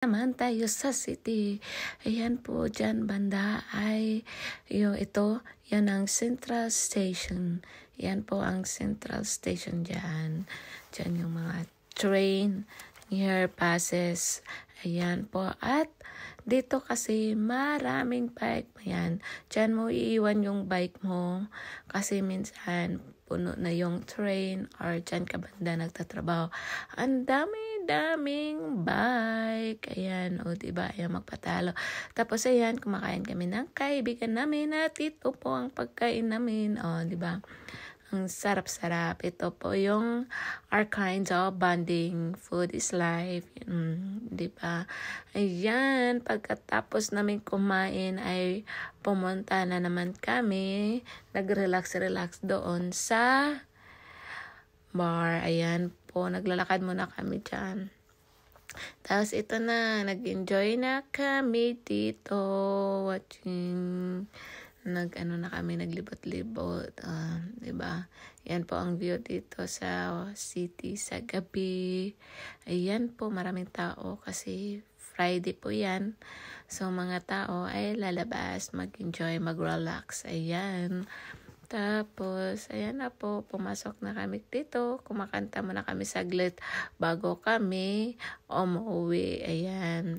naman tayo sa city. Ayan po, dyan banda ay yan ang Central Station. Yan po ang Central Station dyan. Dyan yung mga train near passes. Ayan po. At dito kasi maraming bike. Ayan. Dyan mo iiwan yung bike mo kasi minsan puno na yung train or dyan ka banda nagtatrabaho. Ang daming bike. Ayan, o diba? Ayan, magpatalo. Tapos ayan, kumakain kami ng kaibigan namin at ito po ang pagkain namin. O, diba? Ang sarap-sarap. Ito po yung our kinds of bonding. Food is life. Diba? Ayan, pagkatapos namin kumain ay pumunta na naman kami. Nag-relax doon sa bar. Ayan po, naglalakad muna kami dyan. Tapos ito na, nag-enjoy na kami dito. Watching, na kami, naglibot-libot. Diba? Yan po ang view dito sa city sa gabi. Ayan po, maraming tao kasi Friday po yan. So, mga tao ay lalabas, mag-enjoy, mag-relax. Ayan. Tapos, ayan na po, pumasok na kami dito. Kumakanta muna kami saglit bago kami umuwi. Ayan,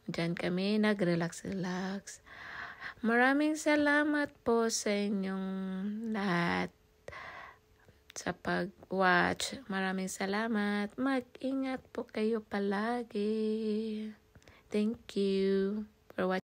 dyan kami nag-relax. Maraming salamat po sa inyong lahat sa pag-watch. Maraming salamat. Mag-ingat po kayo palagi. Thank you for watching.